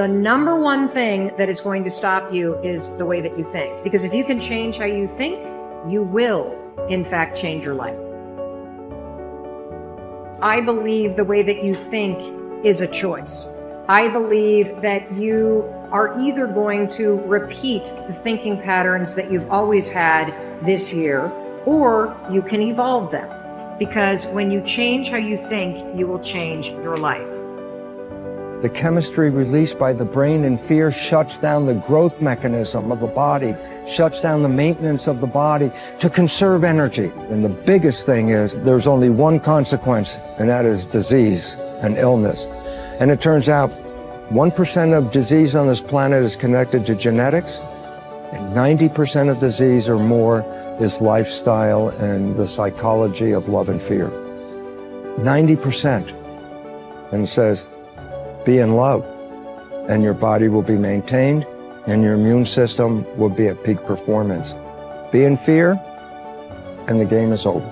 the number one thing that is going to stop you is the way that you think. Because if you can change how you think, you will, in fact, change your life. I believe the way that you think is a choice. I believe that you are either going to repeat the thinking patterns that you've always had this year, or you can evolve them. Because when you change how you think, you will change your life. The chemistry released by the brain in fear shuts down the growth mechanism of the body, shuts down the maintenance of the body to conserve energy. And the biggest thing is there's only one consequence, and that is disease and illness. And it turns out 1% of disease on this planet is connected to genetics, and 90% of disease or more is lifestyle and the psychology of love and fear. 90%. And it says, be in love, and your body will be maintained, and your immune system will be at peak performance. Be in fear, and the game is over.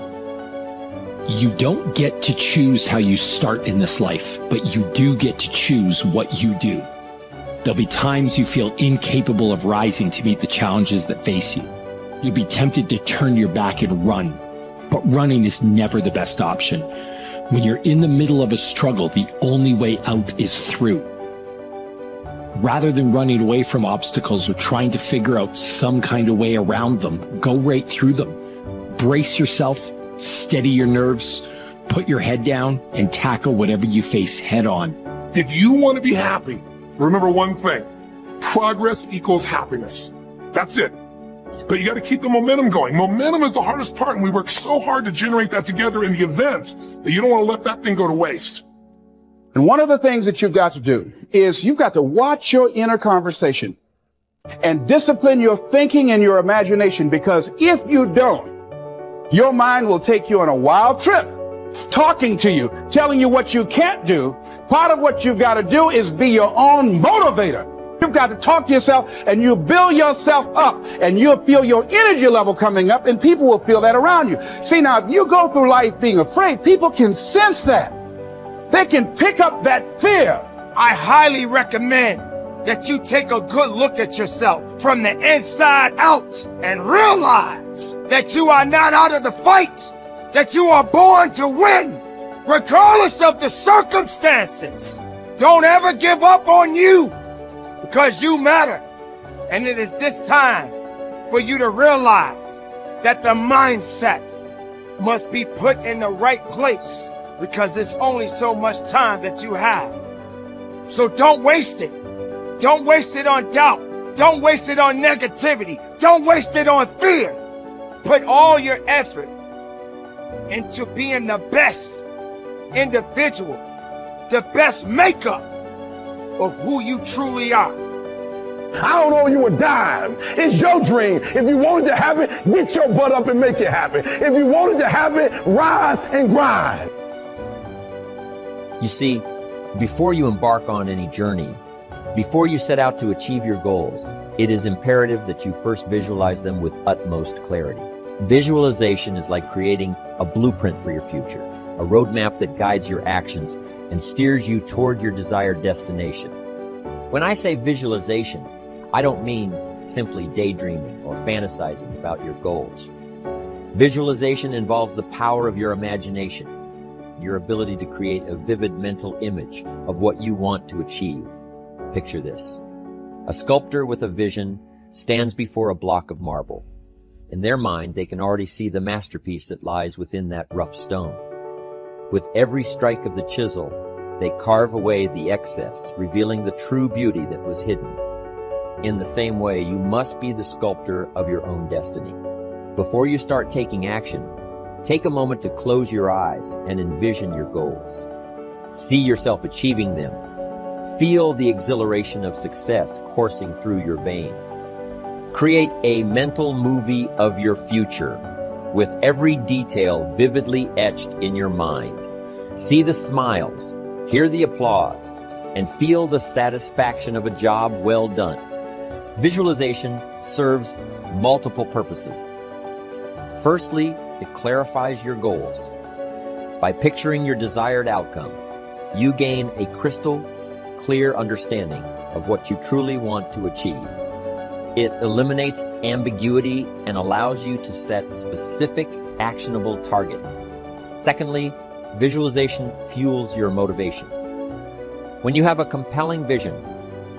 You don't get to choose how you start in this life, but you do get to choose what you do. There'll be times you feel incapable of rising to meet the challenges that face you. You'll be tempted to turn your back and run, but running is never the best option. When you're in the middle of a struggle, the only way out is through. Rather than running away from obstacles or trying to figure out some kind of way around them, go right through them. Brace yourself, steady your nerves, put your head down, and tackle whatever you face head on. If you want to be happy, remember one thing: progress equals happiness. That's it. But you got to keep the momentum going. Momentum is the hardest part, and we work so hard to generate that together in the event that you don't want to let that thing go to waste. And one of the things that you've got to do is you've got to watch your inner conversation and discipline your thinking and your imagination, because if you don't, your mind will take you on a wild trip, talking to you, telling you what you can't do. Part of what you've got to do is be your own motivator. You've got to talk to yourself, and you build yourself up, and you'll feel your energy level coming up, and people will feel that around you. See, now, if you go through life being afraid, people can sense that. They can pick up that fear. I highly recommend that you take a good look at yourself from the inside out and realize that you are not out of the fight, that you are born to win, regardless of the circumstances. Don't ever give up on you, because you matter. And it is this time for you to realize that the mindset must be put in the right place, because it's only so much time that you have. So don't waste it. Don't waste it on doubt. Don't waste it on negativity. Don't waste it on fear. Put all your effort into being the best individual, the best makeup of who you truly are. I don't owe you a dime. It's your dream. If you want it to happen, get your butt up and make it happen. If you want it to happen, rise and grind. You see, before you embark on any journey, before you set out to achieve your goals, it is imperative that you first visualize them with utmost clarity. Visualization is like creating a blueprint for your future, a roadmap that guides your actions and steers you toward your desired destination. When I say visualization, I don't mean simply daydreaming or fantasizing about your goals. Visualization involves the power of your imagination, your ability to create a vivid mental image of what you want to achieve. Picture this. A sculptor with a vision stands before a block of marble. In their mind, they can already see the masterpiece that lies within that rough stone. With every strike of the chisel, they carve away the excess, revealing the true beauty that was hidden. In the same way, you must be the sculptor of your own destiny. Before you start taking action, take a moment to close your eyes and envision your goals. See yourself achieving them. Feel the exhilaration of success coursing through your veins. Create a mental movie of your future, with every detail vividly etched in your mind. See the smiles, hear the applause, and feel the satisfaction of a job well done. Visualization serves multiple purposes. Firstly, it clarifies your goals. By picturing your desired outcome, you gain a crystal clear understanding of what you truly want to achieve. It eliminates ambiguity and allows you to set specific, actionable targets. Secondly, visualization fuels your motivation. When you have a compelling vision,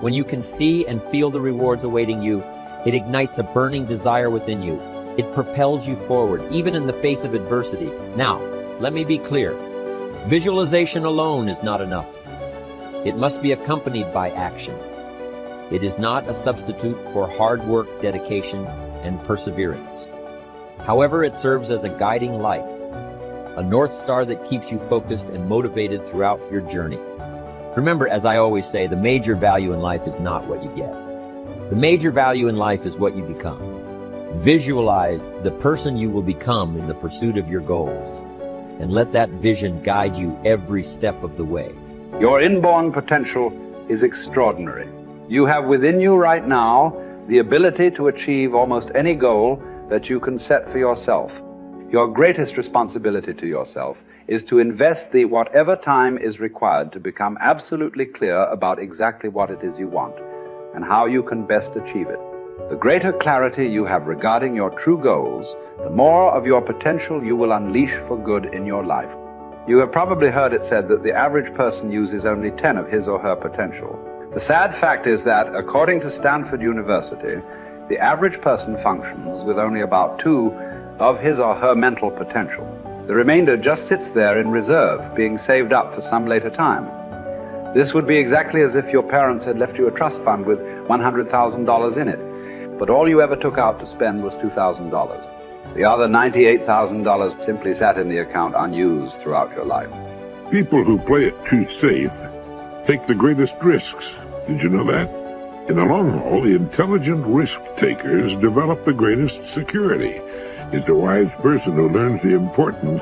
when you can see and feel the rewards awaiting you, it ignites a burning desire within you. It propels you forward, even in the face of adversity. Now, let me be clear. Visualization alone is not enough. It must be accompanied by action. It is not a substitute for hard work, dedication, and perseverance. However, it serves as a guiding light, a North Star that keeps you focused and motivated throughout your journey. Remember, as I always say, the major value in life is not what you get. The major value in life is what you become. Visualize the person you will become in the pursuit of your goals, and let that vision guide you every step of the way. Your inborn potential is extraordinary. You have within you right now the ability to achieve almost any goal that you can set for yourself. Your greatest responsibility to yourself is to invest the whatever time is required to become absolutely clear about exactly what it is you want and how you can best achieve it. The greater clarity you have regarding your true goals, the more of your potential you will unleash for good in your life. You have probably heard it said that the average person uses only 10 of his or her potential. The sad fact is that, according to Stanford University, the average person functions with only about 2 of his or her mental potential. The remainder just sits there in reserve, being saved up for some later time. This would be exactly as if your parents had left you a trust fund with $100,000 in it, but all you ever took out to spend was $2,000. The other $98,000 simply sat in the account unused throughout your life. People who play it too safe take the greatest risks. Did you know that? In the long haul, the intelligent risk takers develop the greatest security. It's a wise person who learns the importance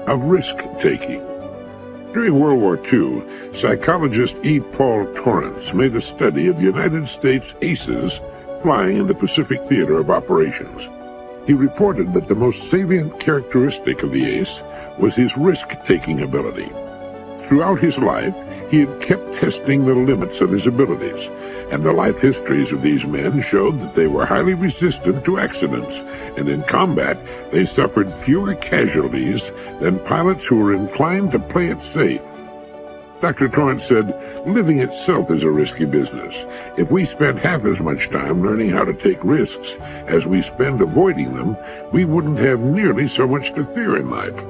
of risk-taking. During World War II, psychologist E. Paul Torrance made a study of United States aces flying in the Pacific Theater of Operations. He reported that the most salient characteristic of the ace was his risk-taking ability. Throughout his life, he had kept testing the limits of his abilities, and the life histories of these men showed that they were highly resistant to accidents, and in combat, they suffered fewer casualties than pilots who were inclined to play it safe. Dr. Torrance said, living itself is a risky business. If we spent half as much time learning how to take risks as we spend avoiding them, we wouldn't have nearly so much to fear in life.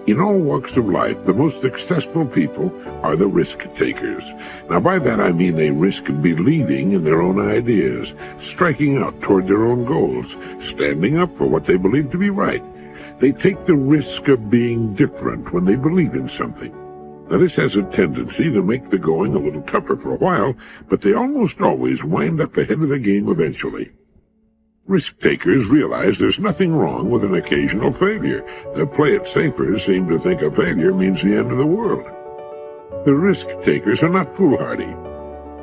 In all walks of life, the most successful people are the risk takers. Now, by that I mean they risk believing in their own ideas, striking out toward their own goals, standing up for what they believe to be right. They take the risk of being different when they believe in something. Now, this has a tendency to make the going a little tougher for a while, but they almost always wind up ahead of the game eventually. Risk-takers realize there's nothing wrong with an occasional failure. The play-it-safers seem to think a failure means the end of the world. The risk-takers are not foolhardy.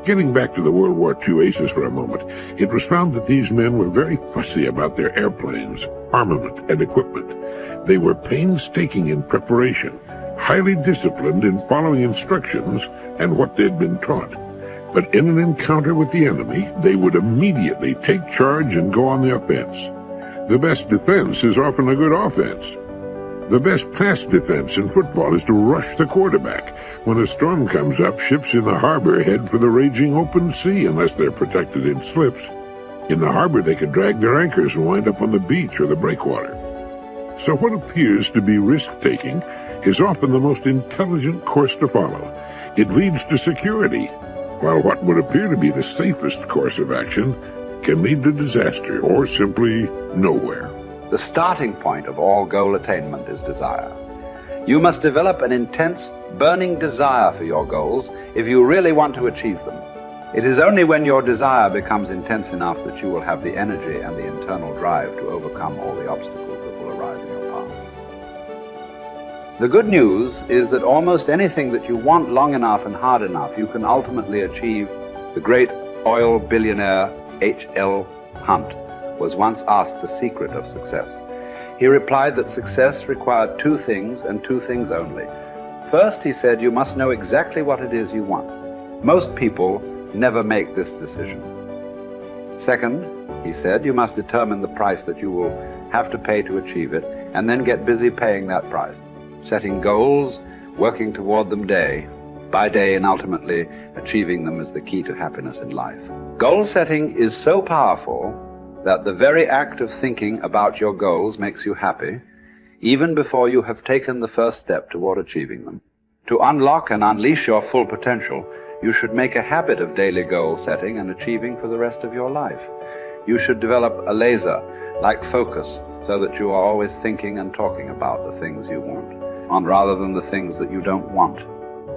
Getting back to the World War II aces for a moment, it was found that these men were very fussy about their airplanes, armament, and equipment. They were painstaking in preparation, highly disciplined in following instructions and what they'd been taught. But in an encounter with the enemy, they would immediately take charge and go on the offense. The best defense is often a good offense. The best pass defense in football is to rush the quarterback. When a storm comes up, ships in the harbor head for the raging open sea unless they're protected in slips. In the harbor, they could drag their anchors and wind up on the beach or the breakwater. So what appears to be risk-taking is often the most intelligent course to follow. It leads to security, while what would appear to be the safest course of action can lead to disaster or simply nowhere. The starting point of all goal attainment is desire. You must develop an intense, burning desire for your goals if you really want to achieve them. It is only when your desire becomes intense enough that you will have the energy and the internal drive to overcome all the obstacles that will arise in your path. The good news is that almost anything that you want long enough and hard enough, you can ultimately achieve. The great oil billionaire H.L. Hunt was once asked the secret of success. He replied that success required 2 things and 2 things only. First, he said, you must know exactly what it is you want. Most people never make this decision. Second, he said, you must determine the price that you will have to pay to achieve it, and then get busy paying that price, setting goals, working toward them day by day, and ultimately achieving them is the key to happiness in life. Goal setting is so powerful that the very act of thinking about your goals makes you happy, even before you have taken the first step toward achieving them. To unlock and unleash your full potential, you should make a habit of daily goal setting and achieving for the rest of your life. You should develop a laser-like focus so that you are always thinking and talking about the things you want, rather than the things that you don't want.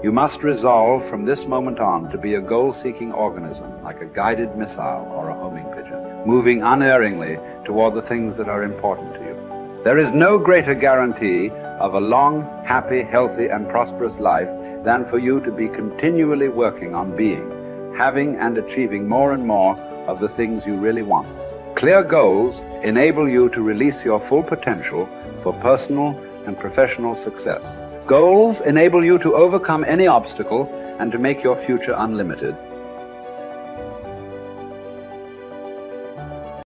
You must resolve from this moment on to be a goal-seeking organism, like a guided missile or a homing pigeon, moving unerringly toward the things that are important to you. There is no greater guarantee of a long, happy, healthy, and prosperous life than for you to be continually working on being, having and achieving more and more of the things you really want. Clear goals enable you to release your full potential for personal and professional success. Goals enable you to overcome any obstacle and to make your future unlimited.